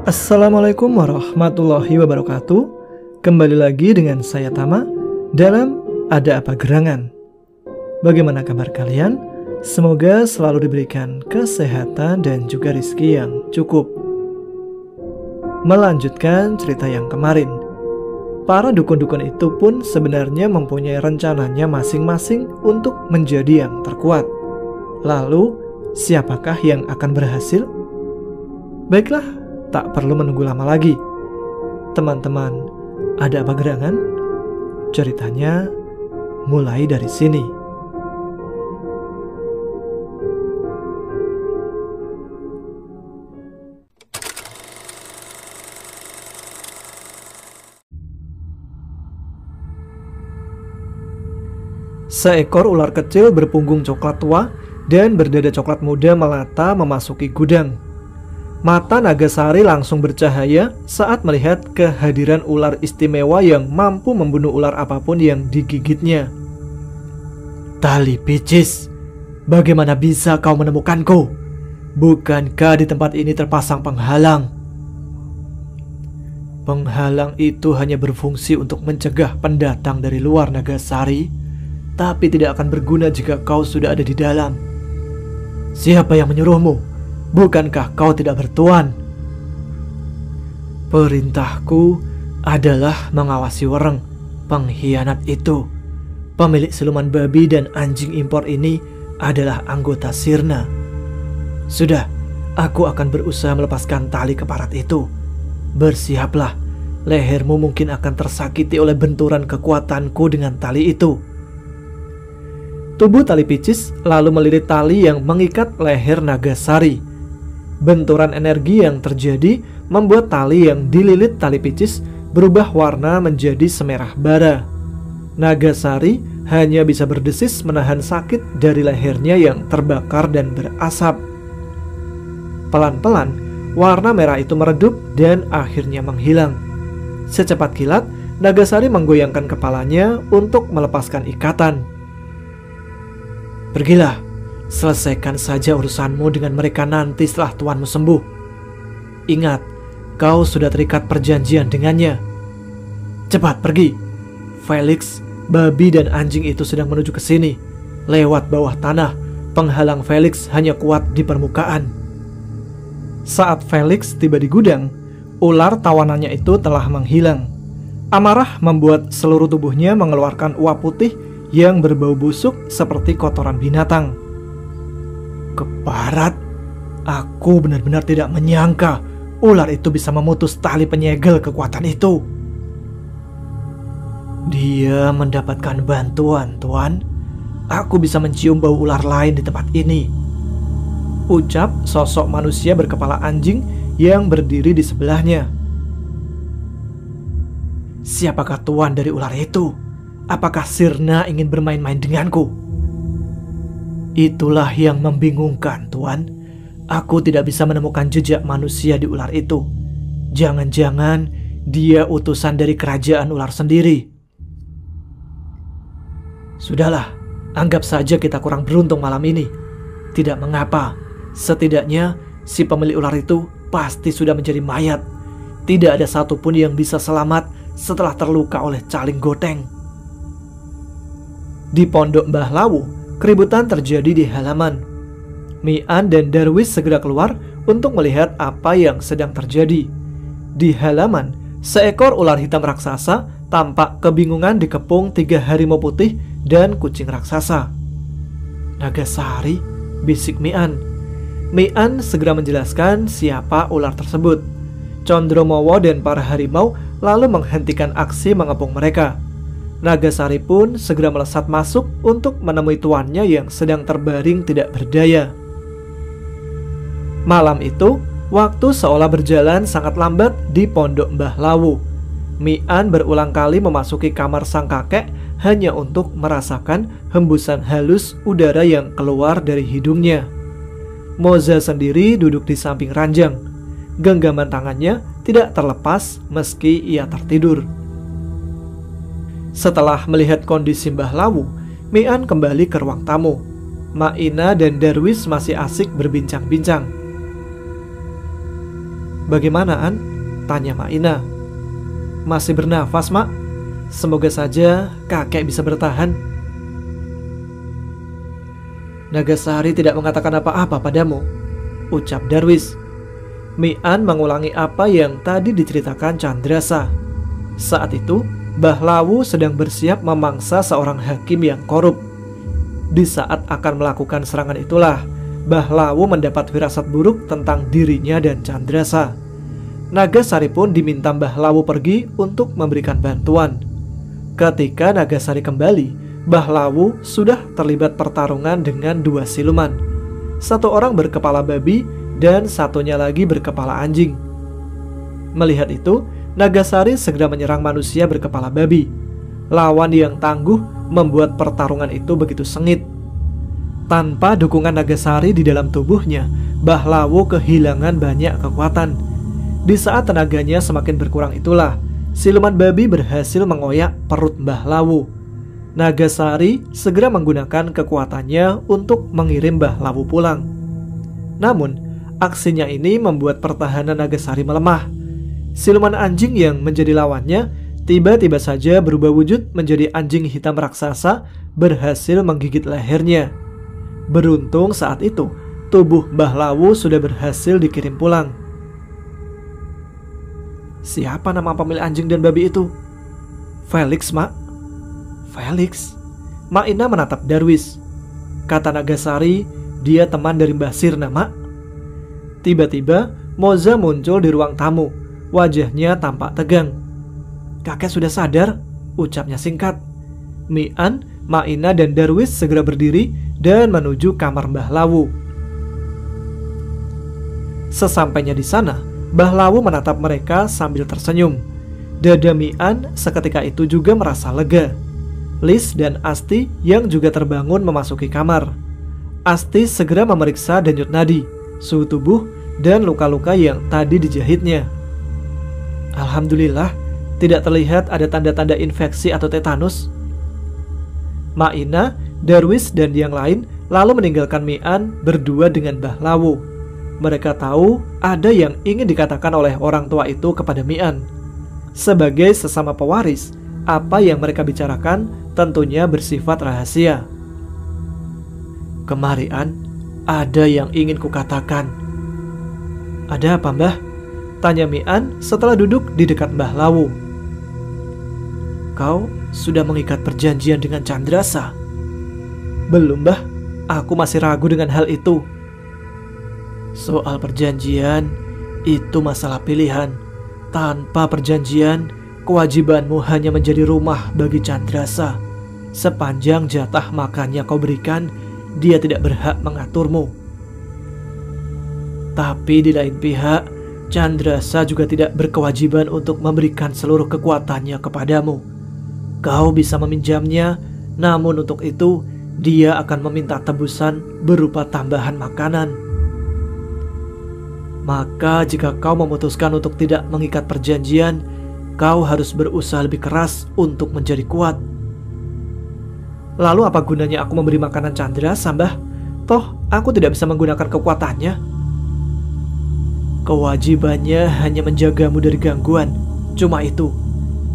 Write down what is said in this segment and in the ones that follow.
Assalamualaikum warahmatullahi wabarakatuh. Kembali lagi dengan saya Tama dalam Ada Apa Gerangan. Bagaimana kabar kalian? Semoga selalu diberikan kesehatan dan juga rezeki yang cukup. Melanjutkan cerita yang kemarin, para dukun-dukun itu pun sebenarnya mempunyai rencananya masing-masing untuk menjadi yang terkuat. Lalu, siapakah yang akan berhasil? Baiklah, tak perlu menunggu lama lagi. Teman-teman, ada apa gerangan? Ceritanya mulai dari sini. Seekor ular kecil berpunggung coklat tua dan berdada coklat muda melata memasuki gudang. Mata Nagasari langsung bercahaya saat melihat kehadiran ular istimewa yang mampu membunuh ular apapun yang digigitnya. Tali Picis, bagaimana bisa kau menemukanku? Bukankah di tempat ini terpasang penghalang? Penghalang itu hanya berfungsi untuk mencegah pendatang dari luar Nagasari, tapi tidak akan berguna jika kau sudah ada di dalam. Siapa yang menyuruhmu? Bukankah kau tidak bertuan? Perintahku adalah mengawasi Wereng, pengkhianat itu. Pemilik siluman babi dan anjing impor ini adalah anggota Sirna. Sudah, aku akan berusaha melepaskan tali keparat itu. Bersiaplah, lehermu mungkin akan tersakiti oleh benturan kekuatanku dengan tali itu. Tubuh Tali Picis lalu melilit tali yang mengikat leher Nagasari. Benturan energi yang terjadi membuat tali yang dililit Tali Picis berubah warna menjadi semerah bara. Nagasari hanya bisa berdesis menahan sakit dari lehernya yang terbakar dan berasap. Pelan-pelan, warna merah itu meredup dan akhirnya menghilang. Secepat kilat, Nagasari menggoyangkan kepalanya untuk melepaskan ikatan. Pergilah. Selesaikan saja urusanmu dengan mereka nanti setelah tuanmu sembuh. Ingat, kau sudah terikat perjanjian dengannya. Cepat pergi. Felix, babi dan anjing itu sedang menuju ke sini. Lewat bawah tanah, penghalang Felix hanya kuat di permukaan. Saat Felix tiba di gudang, ular tawanannya itu telah menghilang. Amarah membuat seluruh tubuhnya mengeluarkan uap putih yang berbau busuk seperti kotoran binatang. Keparat, aku benar-benar tidak menyangka ular itu bisa memutus tali penyegel kekuatan itu. Dia mendapatkan bantuan, Tuan. Aku bisa mencium bau ular lain di tempat ini, ucap sosok manusia berkepala anjing yang berdiri di sebelahnya. Siapakah Tuan dari ular itu? Apakah Sirna ingin bermain-main denganku? Itulah yang membingungkan, Tuan. Aku tidak bisa menemukan jejak manusia di ular itu. Jangan-jangan dia utusan dari kerajaan ular sendiri. Sudahlah, anggap saja kita kurang beruntung malam ini. Tidak mengapa, setidaknya si pemilik ular itu pasti sudah menjadi mayat. Tidak ada satupun yang bisa selamat setelah terluka oleh caling goteng. Di pondok Mbah Lawu, keributan terjadi di halaman. Mian dan Darwis segera keluar untuk melihat apa yang sedang terjadi. Di halaman, seekor ular hitam raksasa tampak kebingungan dikepung 3 harimau putih dan kucing raksasa. Nagasari, bisik Mian. Mian segera menjelaskan siapa ular tersebut. Condromowo dan para harimau lalu menghentikan aksi mengepung mereka. Nagasari pun segera melesat masuk untuk menemui tuannya yang sedang terbaring tidak berdaya. Malam itu, waktu seolah berjalan sangat lambat di pondok Mbah Lawu. Mian berulang kali memasuki kamar sang kakek hanya untuk merasakan hembusan halus udara yang keluar dari hidungnya. Moza sendiri duduk di samping ranjang. Genggaman tangannya tidak terlepas meski ia tertidur. Setelah melihat kondisi Mbah Lawu, Mi'an kembali ke ruang tamu. Ma'ina dan Darwis masih asik berbincang-bincang. "Bagaimana, An?" tanya Ma'ina. "Masih bernafas, Mak? Semoga saja kakek bisa bertahan." "Nagasari tidak mengatakan apa-apa padamu," ucap Darwis. Mi'an mengulangi apa yang tadi diceritakan Candrasa. Saat itu, Mbah Lawu sedang bersiap memangsa seorang hakim yang korup. Di saat akan melakukan serangan itulah, Mbah Lawu mendapat firasat buruk tentang dirinya dan Candrasa. Nagasari pun diminta Mbah Lawu pergi untuk memberikan bantuan. Ketika Nagasari kembali, Mbah Lawu sudah terlibat pertarungan dengan dua siluman. Satu orang berkepala babi dan satunya lagi berkepala anjing. Melihat itu, Nagasari segera menyerang manusia berkepala babi. Lawan yang tangguh membuat pertarungan itu begitu sengit. Tanpa dukungan Nagasari di dalam tubuhnya, Mbah Lawu kehilangan banyak kekuatan. Di saat tenaganya semakin berkurang itulah, siluman babi berhasil mengoyak perut Mbah Lawu. Nagasari segera menggunakan kekuatannya untuk mengirim Mbah Lawu pulang. Namun, aksinya ini membuat pertahanan Nagasari melemah. Siluman anjing yang menjadi lawannya tiba-tiba saja berubah wujud menjadi anjing hitam raksasa, berhasil menggigit lehernya. Beruntung saat itu tubuh Mbah Lawu sudah berhasil dikirim pulang. "Siapa nama pemilik anjing dan babi itu?" "Felix, Mak." "Felix?" Ma'ina menatap Darwis. "Kata Nagasari, dia teman dari Mbah Sirna, Mak." Tiba-tiba Moza muncul di ruang tamu. Wajahnya tampak tegang. "Kakek sudah sadar?" ucapnya singkat. Mi'an, Ma'ina dan Darwis segera berdiri dan menuju kamar Mbah Lawu. Sesampainya di sana, Mbah Lawu menatap mereka sambil tersenyum. Dada Mi'an seketika itu juga merasa lega. Lis dan Asti yang juga terbangun memasuki kamar. Asti segera memeriksa denyut nadi, suhu tubuh, dan luka-luka yang tadi dijahitnya. "Alhamdulillah, tidak terlihat ada tanda-tanda infeksi atau tetanus." Ma'ina, Darwis, dan yang lain lalu meninggalkan Mi'an berdua dengan Mbah Lawu. Mereka tahu ada yang ingin dikatakan oleh orang tua itu kepada Mi'an. Sebagai sesama pewaris, apa yang mereka bicarakan tentunya bersifat rahasia. "Kemari, An, ada yang ingin kukatakan." "Ada apa, Mbah?" tanya Mi'an setelah duduk di dekat Mbah Lawu. "Kau sudah mengikat perjanjian dengan Candrasa?" "Belum, Mbah. Aku masih ragu dengan hal itu." "Soal perjanjian, itu masalah pilihan. Tanpa perjanjian, kewajibanmu hanya menjadi rumah bagi Candrasa. Sepanjang jatah makannya kau berikan, dia tidak berhak mengaturmu. Tapi di lain pihak, Candrasa juga tidak berkewajiban untuk memberikan seluruh kekuatannya kepadamu. Kau bisa meminjamnya, namun untuk itu dia akan meminta tebusan berupa tambahan makanan. Maka jika kau memutuskan untuk tidak mengikat perjanjian, kau harus berusaha lebih keras untuk menjadi kuat." "Lalu apa gunanya aku memberi makanan Candrasa, Mbah? Toh aku tidak bisa menggunakan kekuatannya." "Kewajibannya hanya menjagamu dari gangguan. Cuma itu.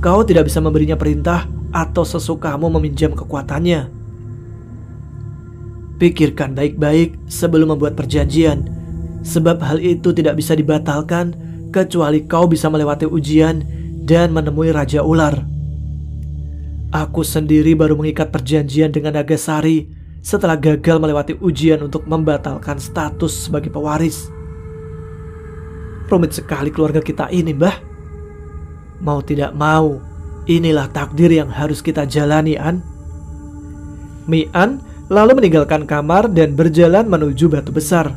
Kau tidak bisa memberinya perintah atau sesukamu meminjam kekuatannya. Pikirkan baik-baik sebelum membuat perjanjian, sebab hal itu tidak bisa dibatalkan kecuali kau bisa melewati ujian dan menemui Raja Ular. Aku sendiri baru mengikat perjanjian dengan Nagasari setelah gagal melewati ujian untuk membatalkan status sebagai pewaris. Rumit sekali keluarga kita ini, Mbah. Mau tidak mau, inilah takdir yang harus kita jalani, An." Mi'an lalu meninggalkan kamar dan berjalan menuju batu besar.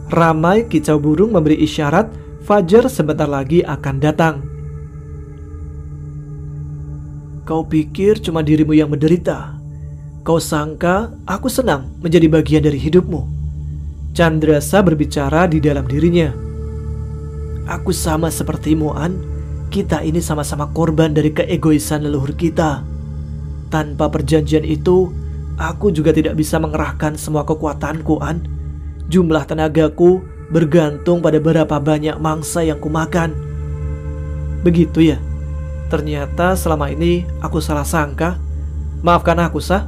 Ramai kicau burung memberi isyarat fajar sebentar lagi akan datang. "Kau pikir cuma dirimu yang menderita? Kau sangka aku senang menjadi bagian dari hidupmu?" Candrasa berbicara di dalam dirinya. "Aku sama sepertimu, An. Kita ini sama-sama korban dari keegoisan leluhur kita. Tanpa perjanjian itu, aku juga tidak bisa mengerahkan semua kekuatanku, An. Jumlah tenagaku bergantung pada berapa banyak mangsa yang kumakan. Begitu ya? Ternyata selama ini aku salah sangka. Maafkan aku, Sah.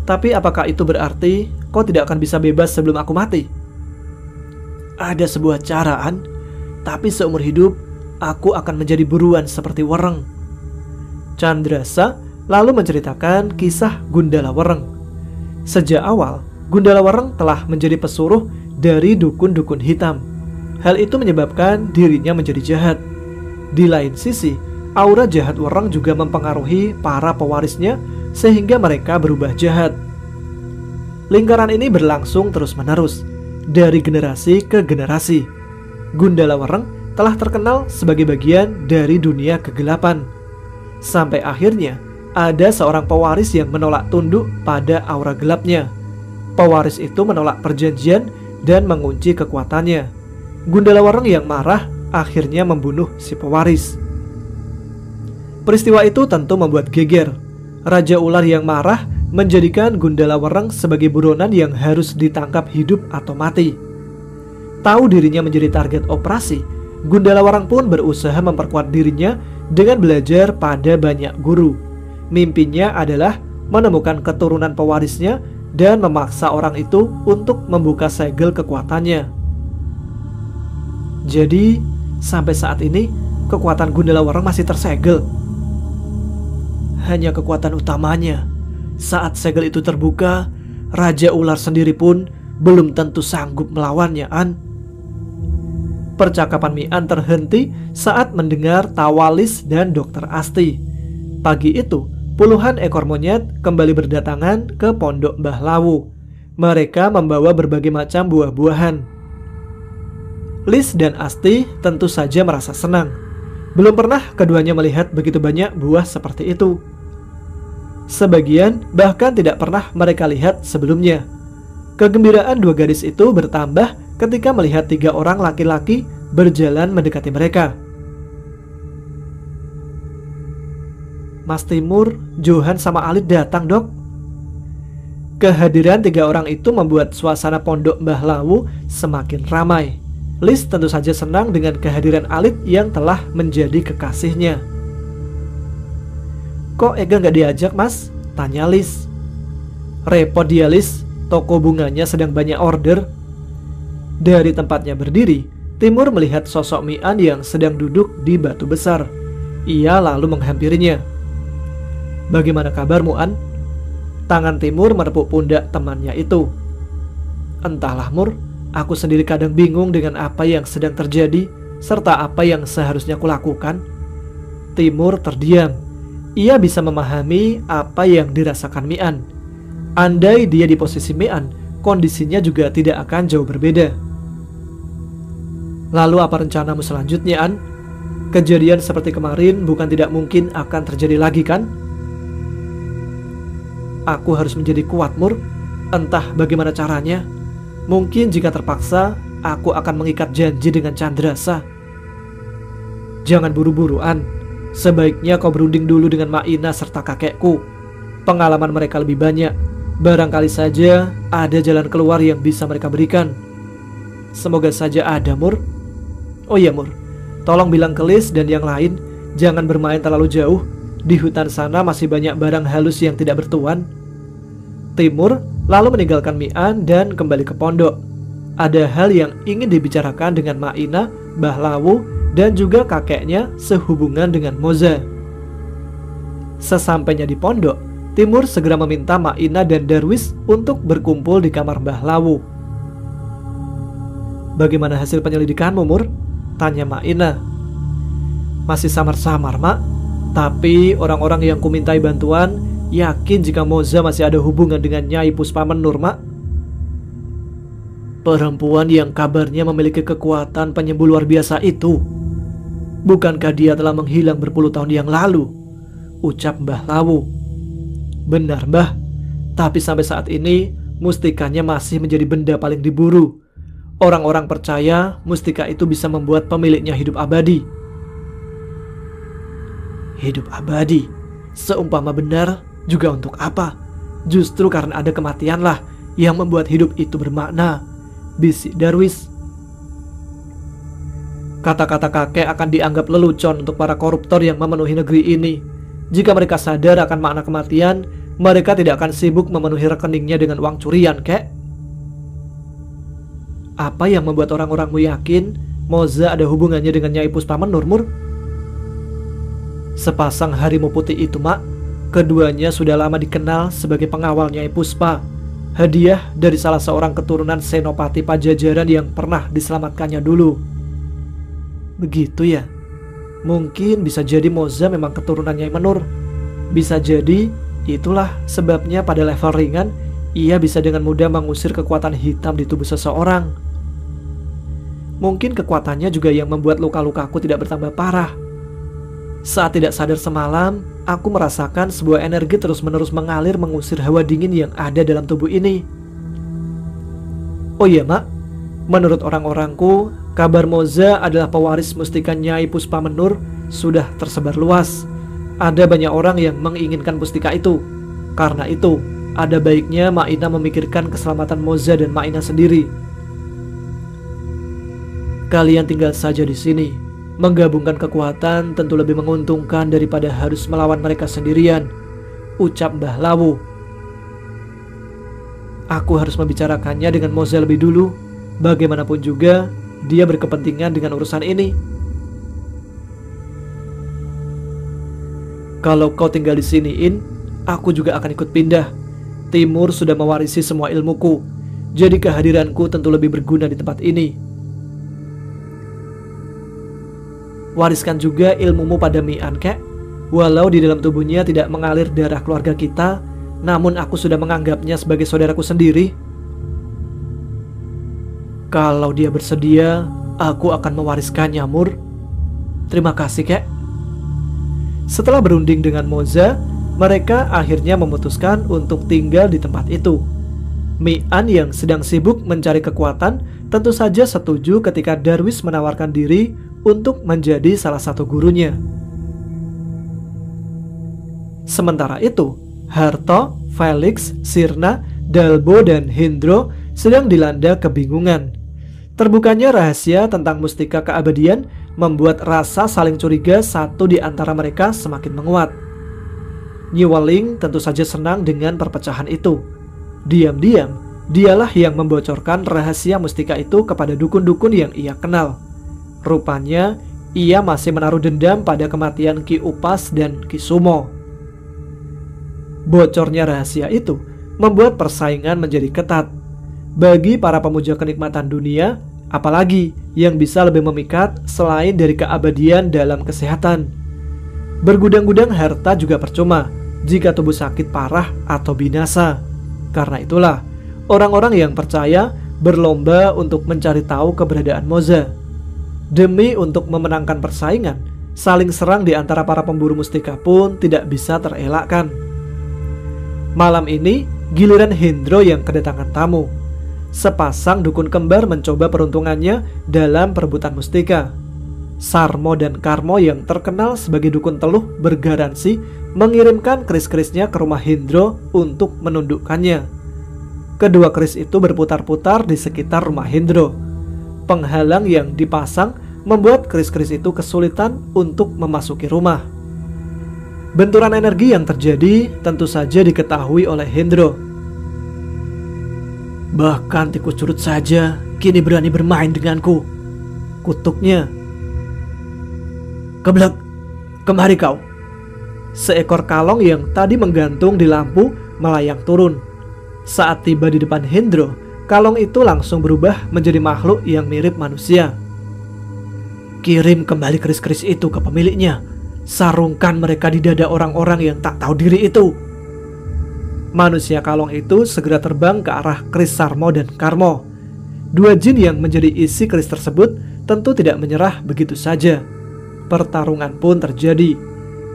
Tapi apakah itu berarti kau tidak akan bisa bebas sebelum aku mati? Ada sebuah cara, An. Tapi seumur hidup, aku akan menjadi buruan seperti Wereng. Candrasa lalu menceritakan kisah Gundala Wereng. Sejak awal, Gundala Wereng telah menjadi pesuruh dari dukun-dukun hitam. Hal itu menyebabkan dirinya menjadi jahat. Di lain sisi, aura jahat Wereng juga mempengaruhi para pewarisnya sehingga mereka berubah jahat. Lingkaran ini berlangsung terus-menerus dari generasi ke generasi. Gundala Wereng telah terkenal sebagai bagian dari dunia kegelapan. Sampai akhirnya ada seorang pewaris yang menolak tunduk pada aura gelapnya. Pewaris itu menolak perjanjian dan mengunci kekuatannya. Gundala Wereng yang marah akhirnya membunuh si pewaris. Peristiwa itu tentu membuat geger. Raja Ular yang marah menjadikan Gundala Wereng sebagai buronan yang harus ditangkap hidup atau mati. Tahu dirinya menjadi target operasi, Gundala Wereng pun berusaha memperkuat dirinya dengan belajar pada banyak guru. Mimpinya adalah menemukan keturunan pewarisnya dan memaksa orang itu untuk membuka segel kekuatannya. Jadi, sampai saat ini kekuatan Gundala Wereng masih tersegel. Hanya kekuatan utamanya. Saat segel itu terbuka, Raja Ular sendiri pun belum tentu sanggup melawannya, An. Percakapan Mian terhenti saat mendengar Tawalis dan Dokter Asti. Pagi itu, puluhan ekor monyet kembali berdatangan ke pondok Mbah Lawu. Mereka membawa berbagai macam buah-buahan. Lis dan Asti tentu saja merasa senang. Belum pernah keduanya melihat begitu banyak buah seperti itu. Sebagian bahkan tidak pernah mereka lihat sebelumnya. Kegembiraan dua gadis itu bertambah ketika melihat 3 orang laki-laki berjalan mendekati mereka. Mas Timur, Johan sama Alit datang, Dok. Kehadiran 3 orang itu membuat suasana pondok Mbah Lawu semakin ramai. Lis tentu saja senang dengan kehadiran Alit yang telah menjadi kekasihnya. Kok Ega nggak diajak, Mas? Tanya Lis. Repot dia, Lis. Toko bunganya sedang banyak order. Dari tempatnya berdiri, Timur melihat sosok Mian yang sedang duduk di batu besar. Ia lalu menghampirinya. Bagaimana kabarmu, An? Tangan Timur menepuk pundak temannya itu. Entahlah, Mur. Aku sendiri kadang bingung dengan apa yang sedang terjadi serta apa yang seharusnya kulakukan. Timur terdiam. Ia bisa memahami apa yang dirasakan Mian. Andai dia di posisi Mian, kondisinya juga tidak akan jauh berbeda. Lalu apa rencanamu selanjutnya, An? Kejadian seperti kemarin bukan tidak mungkin akan terjadi lagi, kan? Aku harus menjadi kuat, Mur. Entah bagaimana caranya. Mungkin jika terpaksa, aku akan mengikat janji dengan Candrasa. Jangan buru-buru, An. Sebaiknya kau berunding dulu dengan Maina serta kakekku. Pengalaman mereka lebih banyak. Barangkali saja ada jalan keluar yang bisa mereka berikan. Semoga saja ada, Mur. Oh iya, Mur. Tolong bilang ke Lis dan yang lain, jangan bermain terlalu jauh. Di hutan sana masih banyak barang halus yang tidak bertuan. Timur lalu meninggalkan Mian dan kembali ke pondok. Ada hal yang ingin dibicarakan dengan Maina, Mbah Lawu, dan juga kakeknya sehubungan dengan Moza. Sesampainya di pondok, Timur segera meminta Maina dan Darwis untuk berkumpul di kamar Mbah Lawu. Bagaimana hasil penyelidikanmu, Mur? Tanya Maina. Masih samar-samar, Mak. Tapi orang-orang yang kumintai bantuan yakin jika Moza masih ada hubungan dengan Nyai Puspamenur, Mak. Perempuan yang kabarnya memiliki kekuatan penyembuh luar biasa itu. Bukankah dia telah menghilang berpuluh tahun yang lalu? Ucap Mbah Lawu. Benar, Mbah. Tapi sampai saat ini mustikanya masih menjadi benda paling diburu. Orang-orang percaya mustika itu bisa membuat pemiliknya hidup abadi. Hidup abadi? Seumpama benar, Juga untuk apa? Justru karena ada kematianlah yang membuat hidup itu bermakna, bisik Darwis. Kata-kata kakek akan dianggap lelucon untuk para koruptor yang memenuhi negeri ini. Jika mereka sadar akan makna kematian, mereka tidak akan sibuk memenuhi rekeningnya dengan uang curian, kek. Apa yang membuat orang-orangmu yakin Moza ada hubungannya dengan Nyai Puspamenur, Mur? Sepasang harimau putih itu, Mak. Keduanya sudah lama dikenal sebagai pengawal Nyai Puspa, hadiah dari salah seorang keturunan Senopati Pajajaran yang pernah diselamatkannya dulu. Begitu ya? Mungkin bisa jadi Moza memang keturunan Nyai Menur. Bisa jadi itulah sebabnya pada level ringan ia bisa dengan mudah mengusir kekuatan hitam di tubuh seseorang. Mungkin kekuatannya juga yang membuat luka-lukaku tidak bertambah parah. Saat tidak sadar semalam, aku merasakan sebuah energi terus-menerus mengalir mengusir hawa dingin yang ada dalam tubuh ini. Oh iya, Mak, menurut orang-orangku, kabar Moza adalah pewaris mustika Nyai Puspamenur sudah tersebar luas. Ada banyak orang yang menginginkan mustika itu. Karena itu, ada baiknya Mak Ina memikirkan keselamatan Moza dan Mak Ina sendiri. Kalian tinggal saja di sini. Menggabungkan kekuatan tentu lebih menguntungkan daripada harus melawan mereka sendirian, ucap Mbah Lawu. Aku harus membicarakannya dengan Moza lebih dulu. Bagaimanapun juga, dia berkepentingan dengan urusan ini. Kalau kau tinggal di sini, In, aku juga akan ikut pindah. Timur sudah mewarisi semua ilmuku, jadi kehadiranku tentu lebih berguna di tempat ini. Wariskan juga ilmumu pada Mian, kek. Walau di dalam tubuhnya tidak mengalir darah keluarga kita, namun aku sudah menganggapnya sebagai saudaraku sendiri. Kalau dia bersedia, aku akan mewariskannya, Mur. Terima kasih, kek. Setelah berunding dengan Moza, mereka akhirnya memutuskan untuk tinggal di tempat itu. Mian yang sedang sibuk mencari kekuatan tentu saja setuju ketika Darwis menawarkan diri untuk menjadi salah satu gurunya. Sementara itu, Harto, Felix, Sirna, Dalbo, dan Hendro sedang dilanda kebingungan. Terbukanya rahasia tentang mustika keabadian membuat rasa saling curiga satu di antara mereka semakin menguat. Nyiweling tentu saja senang dengan perpecahan itu. Diam-diam, dialah yang membocorkan rahasia mustika itu kepada dukun-dukun yang ia kenal. Rupanya, ia masih menaruh dendam pada kematian Ki Upas dan Ki Sumo. Bocornya rahasia itu membuat persaingan menjadi ketat. Bagi para pemuja kenikmatan dunia, apalagi yang bisa lebih memikat selain dari keabadian dalam kesehatan. Bergudang-gudang harta juga percuma jika tubuh sakit parah atau binasa. Karena itulah, orang-orang yang percaya berlomba untuk mencari tahu keberadaan Moza. Demi untuk memenangkan persaingan, saling serang di antara para pemburu mustika pun tidak bisa terelakkan. Malam ini, giliran Hendro yang kedatangan tamu. Sepasang dukun kembar mencoba peruntungannya dalam perebutan mustika. Sarmo dan Karmo yang terkenal sebagai dukun teluh bergaransi mengirimkan keris-kerisnya ke rumah Hendro untuk menundukkannya. Kedua keris itu berputar-putar di sekitar rumah Hendro. Penghalang yang dipasang membuat keris-keris itu kesulitan untuk memasuki rumah. Benturan energi yang terjadi tentu saja diketahui oleh Hendro. Bahkan tikus curut saja kini berani bermain denganku, kutuknya. Keblek, kemari kau. Seekor kalong yang tadi menggantung di lampu melayang turun. Saat tiba di depan Hendro, kalong itu langsung berubah menjadi makhluk yang mirip manusia. Kirim kembali keris-keris itu ke pemiliknya. Sarungkan mereka di dada orang-orang yang tak tahu diri itu. Manusia kalong itu segera terbang ke arah keris Sarmo dan Karmo. Dua jin yang menjadi isi keris tersebut tentu tidak menyerah begitu saja. Pertarungan pun terjadi.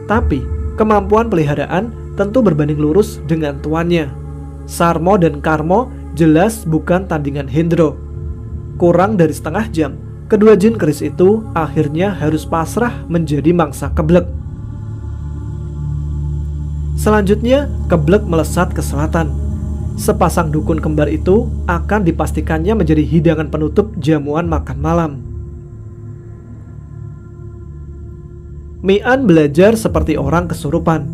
Tapi kemampuan peliharaan tentu berbanding lurus dengan tuannya. Sarmo dan Karmo jelas bukan tandingan Hendro. Kurang dari setengah jam, kedua jin keris itu akhirnya harus pasrah menjadi mangsa Keblek. Selanjutnya, Keblek melesat ke selatan. Sepasang dukun kembar itu akan dipastikannya menjadi hidangan penutup jamuan makan malam. Mian belajar seperti orang kesurupan.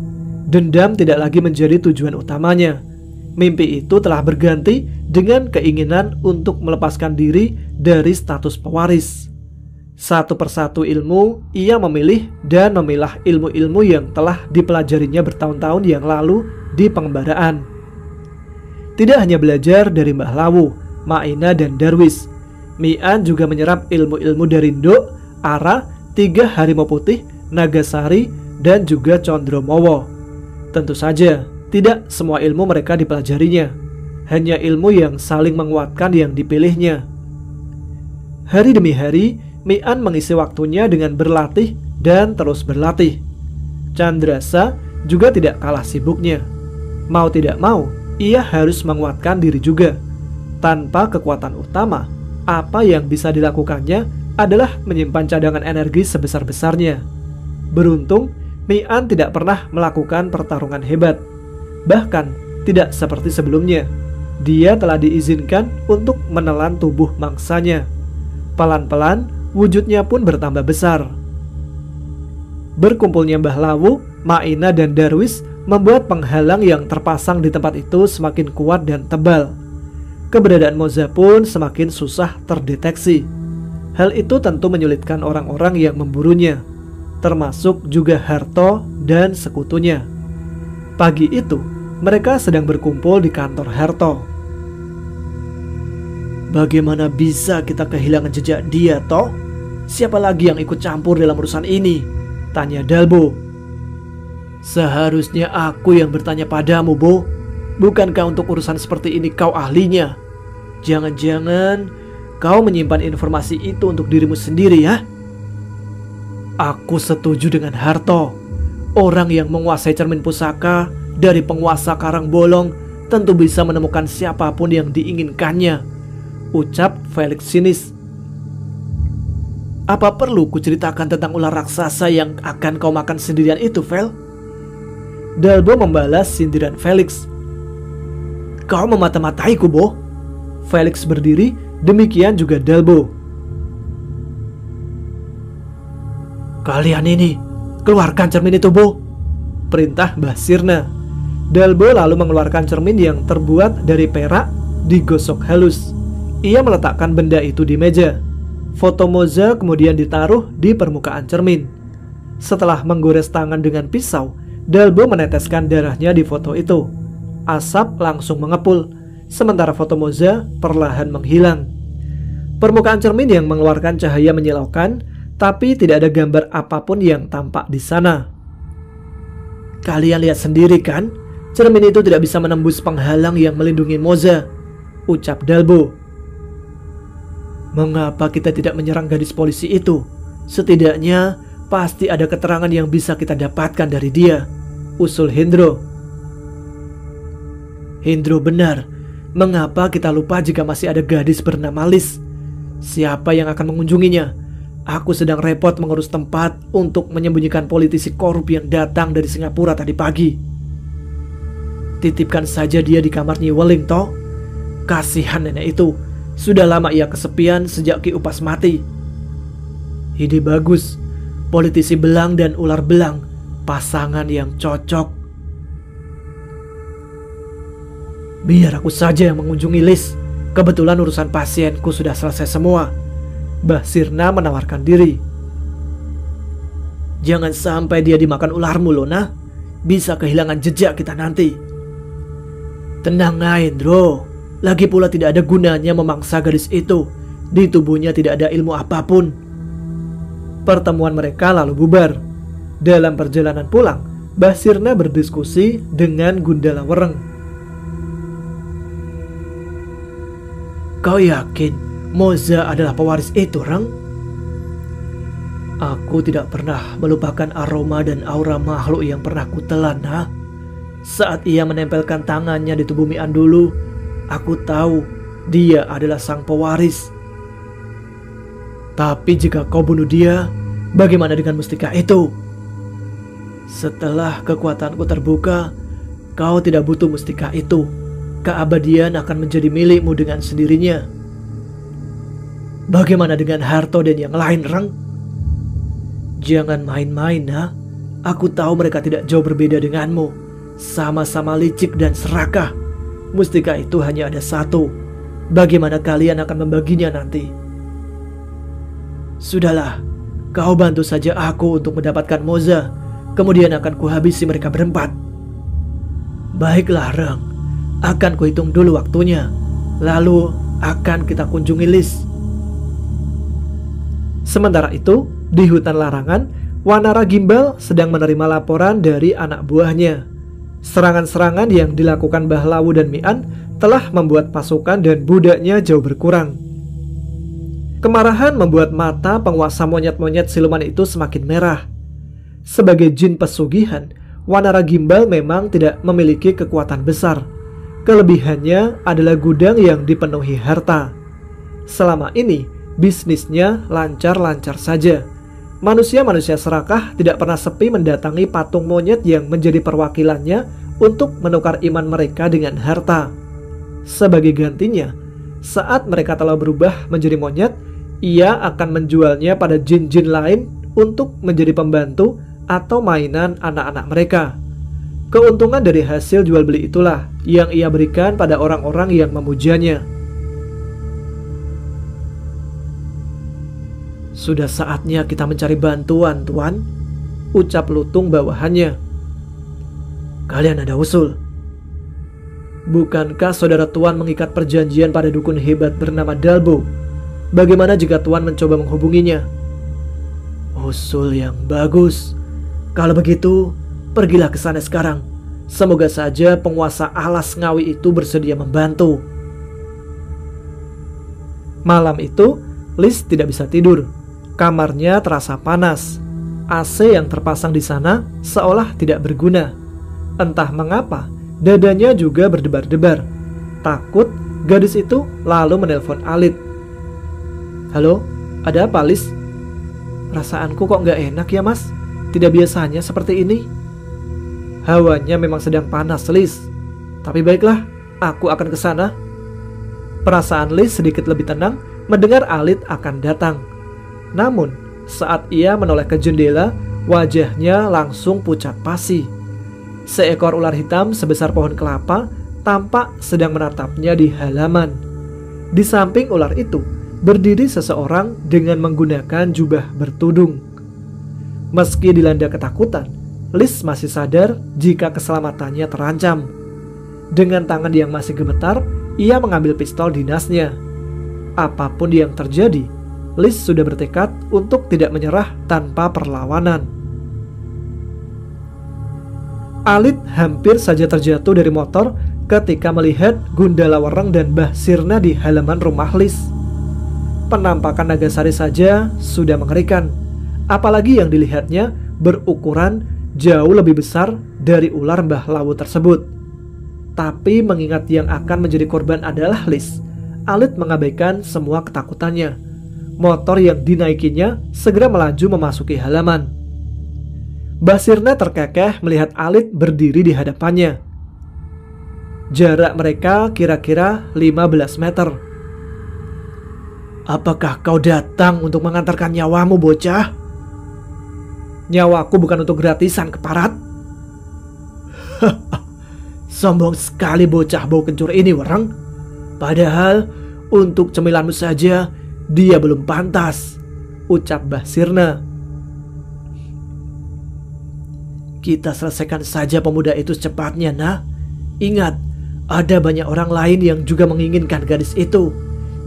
Dendam tidak lagi menjadi tujuan utamanya. Mimpi itu telah berganti dengan keinginan untuk melepaskan diri dari status pewaris. Satu persatu ilmu, ia memilih dan memilah ilmu-ilmu yang telah dipelajarinya bertahun-tahun yang lalu di pengembaraan. Tidak hanya belajar dari Mbah Lawu, Maina, dan Darwis, Mian juga menyerap ilmu-ilmu dari Ndok, Ara, 3 Harimau Putih, Nagasari, dan juga Condromowo. Tentu saja, tidak semua ilmu mereka dipelajarinya. Hanya ilmu yang saling menguatkan yang dipilihnya. Hari demi hari, Mian mengisi waktunya dengan berlatih dan terus berlatih. Chandrasa juga tidak kalah sibuknya. Mau tidak mau, ia harus menguatkan diri juga. Tanpa kekuatan utama, apa yang bisa dilakukannya adalah menyimpan cadangan energi sebesar-besarnya. Beruntung, Mian tidak pernah melakukan pertarungan hebat. Bahkan, tidak seperti sebelumnya. Dia telah diizinkan untuk menelan tubuh mangsanya. Pelan-pelan, wujudnya pun bertambah besar. Berkumpulnya Mbah Lawu, Maina, dan Darwis membuat penghalang yang terpasang di tempat itu semakin kuat dan tebal. Keberadaan Moza pun semakin susah terdeteksi. Hal itu tentu menyulitkan orang-orang yang memburunya, termasuk juga Harto dan sekutunya. Pagi itu, mereka sedang berkumpul di kantor Harto. Bagaimana bisa kita kehilangan jejak dia, toh? Siapa lagi yang ikut campur dalam urusan ini? Tanya Dalbo. Seharusnya aku yang bertanya padamu, Bo. Bukankah untuk urusan seperti ini kau ahlinya? Jangan-jangan kau menyimpan informasi itu untuk dirimu sendiri, ya? Aku setuju dengan Harto. Orang yang menguasai cermin pusaka dari penguasa Karang Bolong tentu bisa menemukan siapapun yang diinginkannya, ucap Felix sinis. Apa perlu kuceritakan tentang ular raksasa yang akan kau makan sendirian itu, Vel? Dalbo membalas sindiran Felix. Kau memata-mataiku, Bo. Felix berdiri, demikian juga Dalbo. Kalian ini, keluarkan cermin itu, Bo. Perintah Mbah Sirna. Dalbo lalu mengeluarkan cermin yang terbuat dari perak, digosok halus. Ia meletakkan benda itu di meja. Foto Moza kemudian ditaruh di permukaan cermin. Setelah menggores tangan dengan pisau, Dalbo meneteskan darahnya di foto itu. Asap langsung mengepul, sementara foto Moza perlahan menghilang. Permukaan cermin yang mengeluarkan cahaya menyilaukan, tapi tidak ada gambar apapun yang tampak di sana. Kalian lihat sendiri kan, cermin itu tidak bisa menembus penghalang yang melindungi Moza, ucap Dalbo. Mengapa kita tidak menyerang gadis polisi itu? Setidaknya pasti ada keterangan yang bisa kita dapatkan dari dia, usul Hendro. Hendro benar. Mengapa kita lupa jika masih ada gadis bernama Liz? Siapa yang akan mengunjunginya? Aku sedang repot mengurus tempat untuk menyembunyikan politisi korup yang datang dari Singapura tadi pagi. Titipkan saja dia di kamar Nyi Weling, toh. Kasihan nenek itu. Sudah lama ia kesepian sejak Ki Upas mati. Ide bagus. Politisi belang dan ular belang, pasangan yang cocok. Biar aku saja yang mengunjungi Liz. Kebetulan urusan pasienku sudah selesai semua. Mbah Sirna menawarkan diri. Jangan sampai dia dimakan ularmu, Lona. Bisa kehilangan jejak kita nanti. Tenang, Hendro. Lagi pula tidak ada gunanya memangsa gadis itu. Di tubuhnya tidak ada ilmu apapun. Pertemuan mereka lalu bubar. Dalam perjalanan pulang, Mbah Sirna berdiskusi dengan Gundala Wereng. Kau yakin Moza adalah pewaris itu, Reng? Aku tidak pernah melupakan aroma dan aura makhluk yang pernah kutelan, ha? Saat ia menempelkan tangannya di tubuh Mian dulu, aku tahu dia adalah sang pewaris. Tapi jika kau bunuh dia, bagaimana dengan mustika itu? Setelah kekuatanku terbuka, kau tidak butuh mustika itu. Keabadian akan menjadi milikmu dengan sendirinya. Bagaimana dengan Harto dan yang lain, Reng? Jangan main-main, ha? Aku tahu mereka tidak jauh berbeda denganmu. Sama-sama licik dan serakah. Mustika itu hanya ada satu. Bagaimana kalian akan membaginya nanti? Sudahlah, kau bantu saja aku untuk mendapatkan Moza. Kemudian akan kuhabisi mereka berempat. Baiklah, Reng. Akan kuhitung dulu waktunya. Lalu akan kita kunjungi Lis. Sementara itu, di hutan larangan, Wanara Gimbal sedang menerima laporan dari anak buahnya. Serangan-serangan yang dilakukan Mbah Lawu dan Mian telah membuat pasukan dan budaknya jauh berkurang. Kemarahan membuat mata penguasa monyet-monyet siluman itu semakin merah. Sebagai jin pesugihan, Wanara Gimbal memang tidak memiliki kekuatan besar. Kelebihannya adalah gudang yang dipenuhi harta. Selama ini, bisnisnya lancar-lancar saja. Manusia-manusia serakah tidak pernah sepi mendatangi patung monyet yang menjadi perwakilannya untuk menukar iman mereka dengan harta. Sebagai gantinya, saat mereka telah berubah menjadi monyet, ia akan menjualnya pada jin-jin lain untuk menjadi pembantu atau mainan anak-anak mereka. Keuntungan dari hasil jual beli itulah yang ia berikan pada orang-orang yang memujanya. Sudah saatnya kita mencari bantuan, Tuan, ucap Lutung bawahannya. Kalian ada usul? Bukankah saudara Tuan mengikat perjanjian pada dukun hebat bernama Dalbo? Bagaimana jika Tuan mencoba menghubunginya? Usul yang bagus. Kalau begitu, pergilah ke sana sekarang. Semoga saja penguasa alas Ngawi itu bersedia membantu. Malam itu, Lis tidak bisa tidur. Kamarnya terasa panas. AC yang terpasang di sana seolah tidak berguna. Entah mengapa, dadanya juga berdebar-debar. Takut, gadis itu lalu menelpon Alit. Halo, ada apa, Lis? Perasaanku kok nggak enak ya, Mas? Tidak biasanya seperti ini. Hawanya memang sedang panas, Lis. Tapi baiklah, aku akan ke sana. Perasaan Lis sedikit lebih tenang mendengar Alit akan datang. Namun, saat ia menoleh ke jendela, wajahnya langsung pucat pasi. Seekor ular hitam sebesar pohon kelapa tampak sedang menatapnya di halaman. Di samping ular itu, berdiri seseorang dengan menggunakan jubah bertudung. Meski dilanda ketakutan, Lis masih sadar jika keselamatannya terancam. Dengan tangan yang masih gemetar, ia mengambil pistol dinasnya. Apapun yang terjadi, Lis sudah bertekad untuk tidak menyerah tanpa perlawanan. Alit hampir saja terjatuh dari motor ketika melihat Gundala Wereng dan Mbah Sirna di halaman rumah Lis. Penampakan Nagasari saja sudah mengerikan, apalagi yang dilihatnya berukuran jauh lebih besar dari ular Mbah Lawu tersebut. Tapi mengingat yang akan menjadi korban adalah Lis, Alit mengabaikan semua ketakutannya. Motor yang dinaikinya segera melaju memasuki halaman. Mbah Sirna terkekeh melihat Alit berdiri di hadapannya. Jarak mereka kira-kira 15 meter. Apakah kau datang untuk mengantarkan nyawamu, bocah? Nyawaku bukan untuk gratisan, keparat. Sombong sekali bocah bau kencur ini, Wereng. Padahal untuk cemilanmu saja dia belum pantas, ucap Mbah Sirna. Kita selesaikan saja pemuda itu secepatnya, nah. Ingat, ada banyak orang lain yang juga menginginkan gadis itu,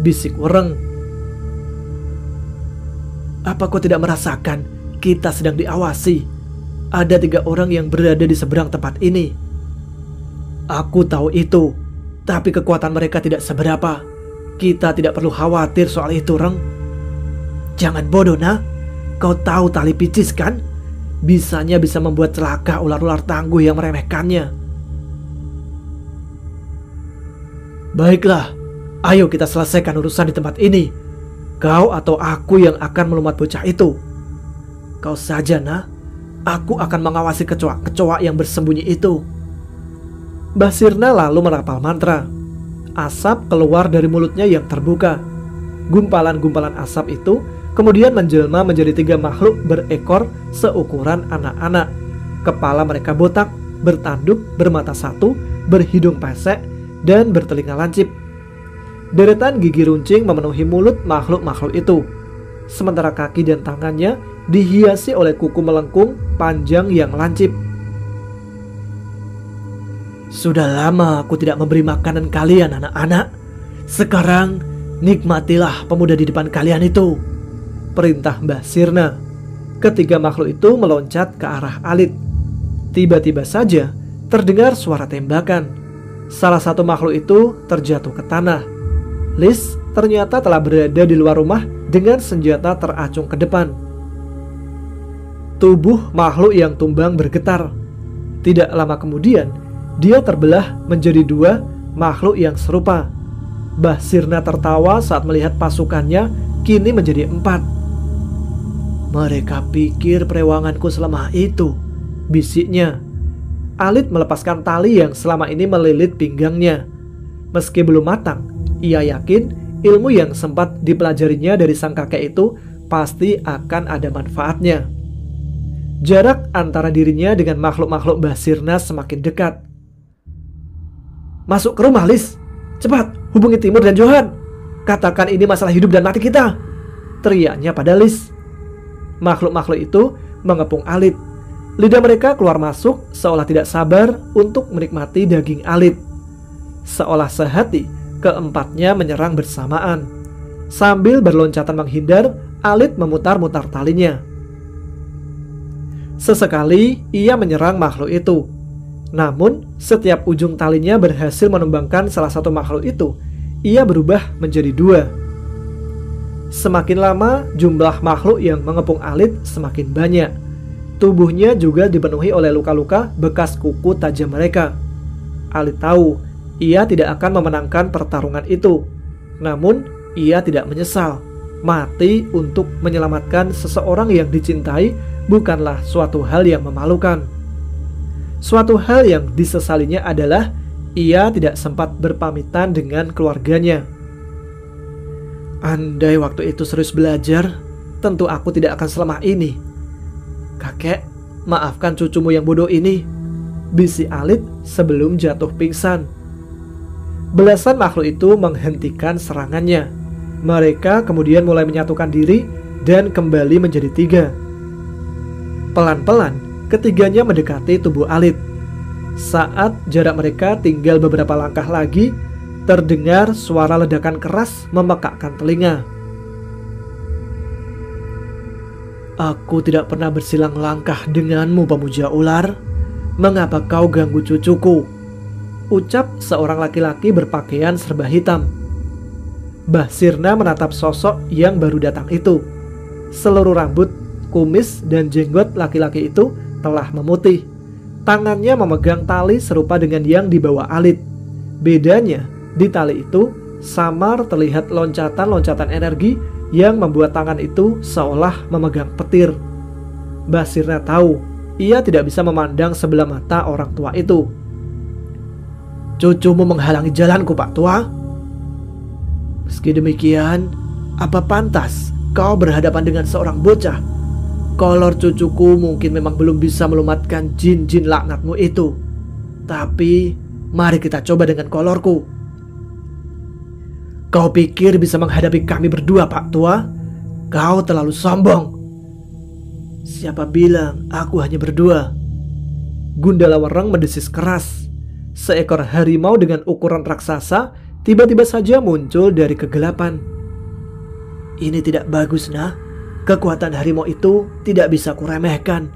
bisik Wereng. Apa kau tidak merasakan kita sedang diawasi? Ada 3 orang yang berada di seberang tempat ini. Aku tahu itu, tapi kekuatan mereka tidak seberapa. Kita tidak perlu khawatir soal itu, Reng. Jangan bodoh, nah. Kau tahu tali picis kan? Bisanya bisa membuat celaka ular-ular tangguh yang meremehkannya. Baiklah, ayo kita selesaikan urusan di tempat ini. Kau atau aku yang akan melumat bocah itu? Kau saja, nah. Aku akan mengawasi kecoa-kecoa yang bersembunyi itu. Mbah Sirna lalu merapal mantra. Asap keluar dari mulutnya yang terbuka. Gumpalan-gumpalan asap itu kemudian menjelma menjadi 3 makhluk berekor seukuran anak-anak. Kepala mereka botak, bertanduk, bermata satu, berhidung pesek, dan bertelinga lancip. Deretan gigi runcing memenuhi mulut makhluk-makhluk itu. Sementara kaki dan tangannya dihiasi oleh kuku melengkung panjang yang lancip. Sudah lama aku tidak memberi makanan kalian, anak-anak. Sekarang nikmatilah pemuda di depan kalian itu, perintah Mbah Sirna. Ketiga makhluk itu meloncat ke arah Alit. Tiba-tiba saja terdengar suara tembakan. Salah satu makhluk itu terjatuh ke tanah. Lis ternyata telah berada di luar rumah dengan senjata teracung ke depan. Tubuh makhluk yang tumbang bergetar. Tidak lama kemudian, dia terbelah menjadi 2 makhluk yang serupa. Mbah Sirna tertawa saat melihat pasukannya kini menjadi 4. Mereka pikir perewanganku selemah itu, bisiknya. Alit melepaskan tali yang selama ini melilit pinggangnya. Meski belum matang, ia yakin ilmu yang sempat dipelajarinya dari sang kakek itu pasti akan ada manfaatnya. Jarak antara dirinya dengan makhluk-makhluk Mbah Sirna semakin dekat. Masuk ke rumah, Lis. Cepat, hubungi Timur dan Johan. Katakan ini masalah hidup dan mati kita, teriaknya pada Lis. Makhluk-makhluk itu mengepung Alit. Lidah mereka keluar masuk seolah tidak sabar untuk menikmati daging Alit. Seolah sehati, keempatnya menyerang bersamaan. Sambil berloncatan menghindar, Alit memutar-mutar talinya. Sesekali ia menyerang makhluk itu. Namun, setiap ujung talinya berhasil menumbangkan salah satu makhluk itu. Ia berubah menjadi 2. Semakin lama, jumlah makhluk yang mengepung Alit semakin banyak. Tubuhnya juga dipenuhi oleh luka-luka bekas kuku tajam mereka. Alit tahu, ia tidak akan memenangkan pertarungan itu. Namun, ia tidak menyesal. Mati untuk menyelamatkan seseorang yang dicintai bukanlah suatu hal yang memalukan. Suatu hal yang disesalinya adalah ia tidak sempat berpamitan dengan keluarganya. Andai waktu itu serius belajar, tentu aku tidak akan selemah ini. Kakek, maafkan cucumu yang bodoh ini, bisik Alit sebelum jatuh pingsan. Belasan makhluk itu menghentikan serangannya. Mereka kemudian mulai menyatukan diri dan kembali menjadi 3. Pelan-pelan, ketiganya mendekati tubuh Alit. Saat jarak mereka tinggal beberapa langkah lagi, terdengar suara ledakan keras memekakkan telinga. Aku tidak pernah bersilang langkah denganmu, pemuja ular. Mengapa kau ganggu cucuku? Ucap seorang laki-laki berpakaian serba hitam. Mbah Sirna menatap sosok yang baru datang itu. Seluruh rambut, kumis, dan jenggot laki-laki itu telah memutih. Tangannya memegang tali serupa dengan yang dibawa Alit. Bedanya, di tali itu samar terlihat loncatan-loncatan energi yang membuat tangan itu seolah memegang petir. Mbah Sirna tahu, ia tidak bisa memandang sebelah mata orang tua itu. Cucumu menghalangi jalanku, Pak Tua. Meski demikian, apa pantas kau berhadapan dengan seorang bocah? Kolor cucuku mungkin memang belum bisa melumatkan jin-jin laknatmu itu. Tapi, mari kita coba dengan kolorku. Kau pikir bisa menghadapi kami berdua, Pak Tua? Kau terlalu sombong. Siapa bilang aku hanya berdua? Gundala Wereng mendesis keras. Seekor harimau dengan ukuran raksasa tiba-tiba saja muncul dari kegelapan. Ini tidak bagus, nah. Kekuatan harimau itu tidak bisa kuremehkan,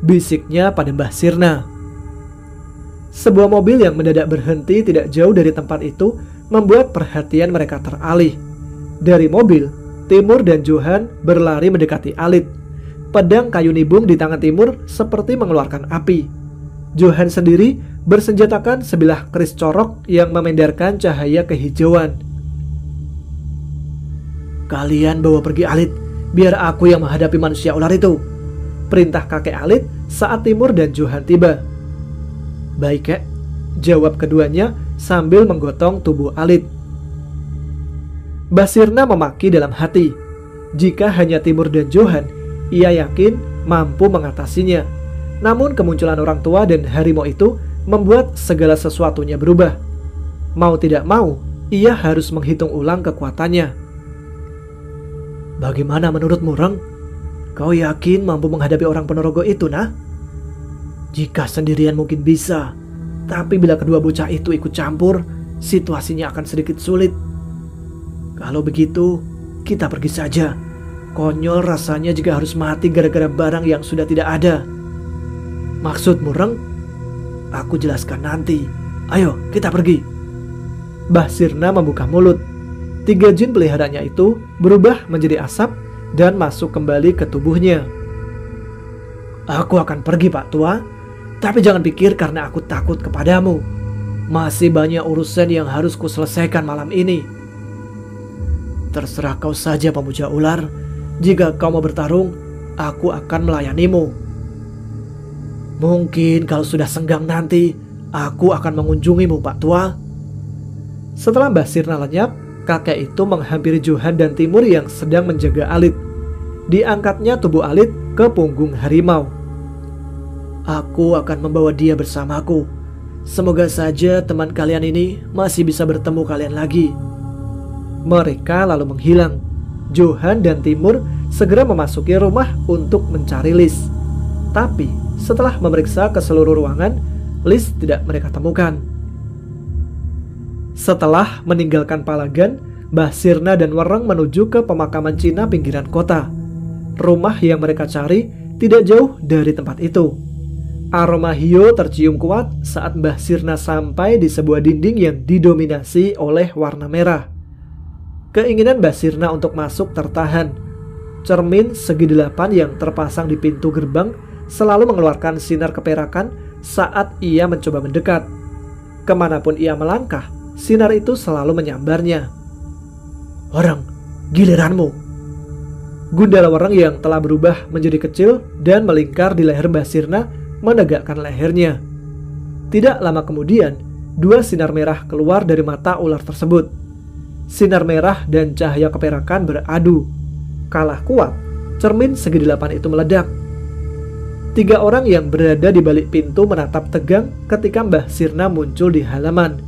bisiknya pada Mbah Sirna. Sebuah mobil yang mendadak berhenti tidak jauh dari tempat itu membuat perhatian mereka teralih. Dari mobil, Timur dan Johan berlari mendekati Alit. Pedang kayu nibung di tangan Timur seperti mengeluarkan api. Johan sendiri bersenjatakan sebilah keris corok yang memendarkan cahaya kehijauan. Kalian bawa pergi Alit, biar aku yang menghadapi manusia ular itu. perintah kakek Alit saat Timur dan Johan tiba. "Baik, Kek," jawab keduanya sambil menggotong tubuh Alit. Mbah Sirna memaki dalam hati. Jika hanya Timur dan Johan, ia yakin mampu mengatasinya. Namun kemunculan orang tua dan harimau itu membuat segala sesuatunya berubah. Mau tidak mau, ia harus menghitung ulang kekuatannya. "Bagaimana menurutmu, Reng? Kau yakin mampu menghadapi orang Ponorogo itu, nah?" "Jika sendirian mungkin bisa, tapi bila kedua bocah itu ikut campur, situasinya akan sedikit sulit. Kalau begitu, kita pergi saja. Konyol rasanya jika harus mati gara-gara barang yang sudah tidak ada." "Maksudmu, Reng?" "Aku jelaskan nanti. Ayo, kita pergi." Mbah Sirna membuka mulut. 3 jin peliharanya itu berubah menjadi asap dan masuk kembali ke tubuhnya. "Aku akan pergi, Pak Tua. Tapi jangan pikir karena aku takut kepadamu. Masih banyak urusan yang harus kuselesaikan malam ini." "Terserah kau saja, pemuja ular. Jika kau mau bertarung, aku akan melayanimu. Mungkin kalau sudah senggang nanti, aku akan mengunjungimu, Pak Tua." Setelah Mbah Sirna lenyap, kakek itu menghampiri Johan dan Timur yang sedang menjaga Alit. Diangkatnya tubuh Alit ke punggung harimau. "Aku akan membawa dia bersamaku. Semoga saja teman kalian ini masih bisa bertemu kalian lagi." Mereka lalu menghilang. Johan dan Timur segera memasuki rumah untuk mencari Lis. Tapi setelah memeriksa ke seluruh ruangan, Lis tidak mereka temukan. Setelah meninggalkan Palagan, Mbah Sirna dan Wereng menuju ke pemakaman Cina pinggiran kota. Rumah yang mereka cari tidak jauh dari tempat itu. Aroma hio tercium kuat saat Mbah Sirna sampai di sebuah dinding yang didominasi oleh warna merah. Keinginan Mbah Sirna untuk masuk tertahan. Cermin segi 8 yang terpasang di pintu gerbang selalu mengeluarkan sinar keperakan saat ia mencoba mendekat. Kemanapun ia melangkah, sinar itu selalu menyambarnya. "Wereng, giliranmu." Gundala Wereng yang telah berubah menjadi kecil dan melingkar di leher Mbah Sirna menegakkan lehernya. Tidak lama kemudian, 2 sinar merah keluar dari mata ular tersebut. Sinar merah dan cahaya keperakan beradu. Kalah kuat, cermin segi 8 itu meledak. 3 orang yang berada di balik pintu menatap tegang ketika Mbah Sirna muncul di halaman.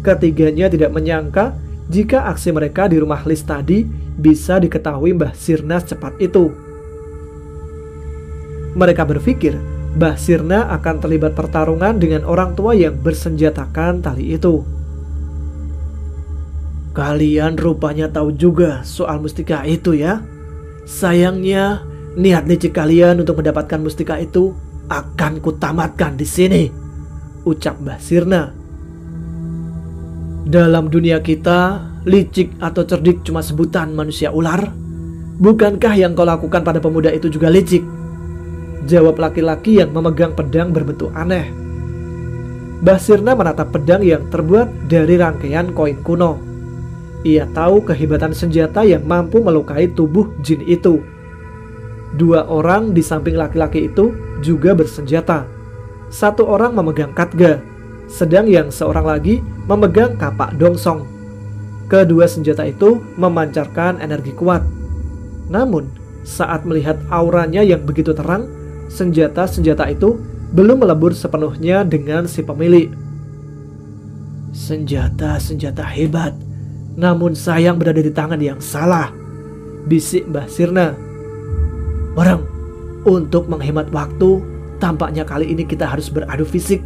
Ketiganya tidak menyangka jika aksi mereka di rumah Lis tadi bisa diketahui Mbah Sirna secepat itu. Mereka berpikir Mbah Sirna akan terlibat pertarungan dengan orang tua yang bersenjatakan tali itu. "Kalian rupanya tahu juga soal mustika itu ya. Sayangnya, niat licik kalian untuk mendapatkan mustika itu akan kutamatkan di sini," ucap Mbah Sirna. "Dalam dunia kita, licik atau cerdik cuma sebutan manusia ular. Bukankah yang kau lakukan pada pemuda itu juga licik?" jawab laki-laki yang memegang pedang berbentuk aneh. Mbah Sirna menatap pedang yang terbuat dari rangkaian koin kuno. Ia tahu kehebatan senjata yang mampu melukai tubuh jin itu. 2 orang di samping laki-laki itu juga bersenjata. 1 orang memegang katga, sedang yang seorang lagi memegang kapak dongsong. Kedua senjata itu memancarkan energi kuat. Namun, saat melihat auranya yang begitu terang, senjata-senjata itu belum melebur sepenuhnya dengan si pemilik. "Senjata-senjata hebat, namun sayang berada di tangan yang salah," bisik Mbah Sirna. "Wereng, untuk menghemat waktu, tampaknya kali ini kita harus beradu fisik."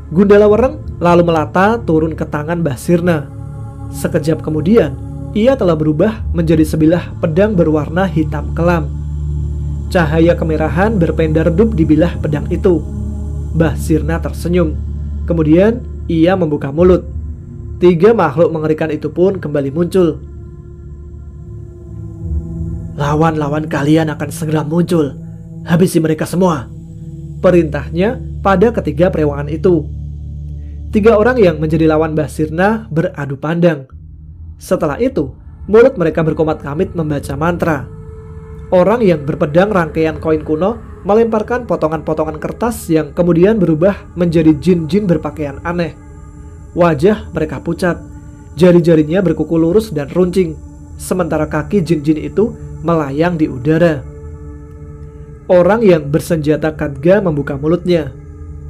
Gundala Wereng lalu melata turun ke tangan Mbah Sirna. Sekejap kemudian, ia telah berubah menjadi sebilah pedang berwarna hitam kelam. Cahaya kemerahan berpenda redup di bilah pedang itu. Mbah Sirna tersenyum. Kemudian ia membuka mulut. 3 makhluk mengerikan itu pun kembali muncul. "Lawan-lawan kalian akan segera muncul. Habisi mereka semua," perintahnya pada ketiga perewangan itu. 3 orang yang menjadi lawan Mbah Sirna beradu pandang. Setelah itu, mulut mereka berkomat-kamit membaca mantra. Orang yang berpedang rangkaian koin kuno melemparkan potongan-potongan kertas yang kemudian berubah menjadi jin-jin berpakaian aneh. Wajah mereka pucat, jari-jarinya berkuku lurus dan runcing, sementara kaki jin-jin itu melayang di udara. Orang yang bersenjata khadga membuka mulutnya.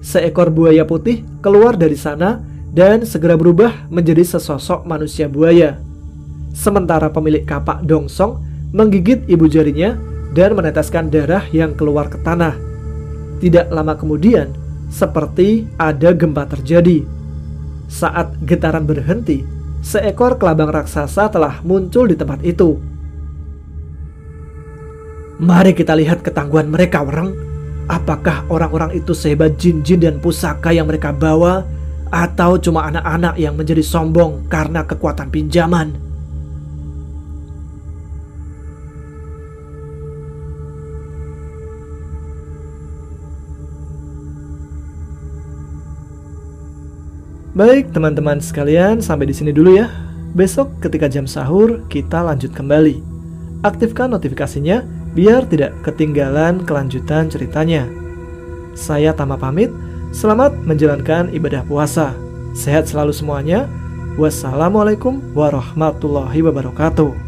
Seekor buaya putih keluar dari sana dan segera berubah menjadi sesosok manusia buaya. Sementara pemilik kapak dongsong menggigit ibu jarinya dan meneteskan darah yang keluar ke tanah. Tidak lama kemudian, seperti ada gempa terjadi. Saat getaran berhenti, seekor kelabang raksasa telah muncul di tempat itu. Mari kita lihat ketangguhan mereka, Wreng. Apakah orang-orang itu sehebat jin-jin dan pusaka yang mereka bawa, atau cuma anak-anak yang menjadi sombong karena kekuatan pinjaman? Baik teman-teman sekalian, sampai di sini dulu ya. Besok ketika jam sahur kita lanjut kembali. Aktifkan notifikasinya biar tidak ketinggalan kelanjutan ceritanya. Saya Tama pamit, selamat menjalankan ibadah puasa. Sehat selalu semuanya. Wassalamualaikum warahmatullahi wabarakatuh.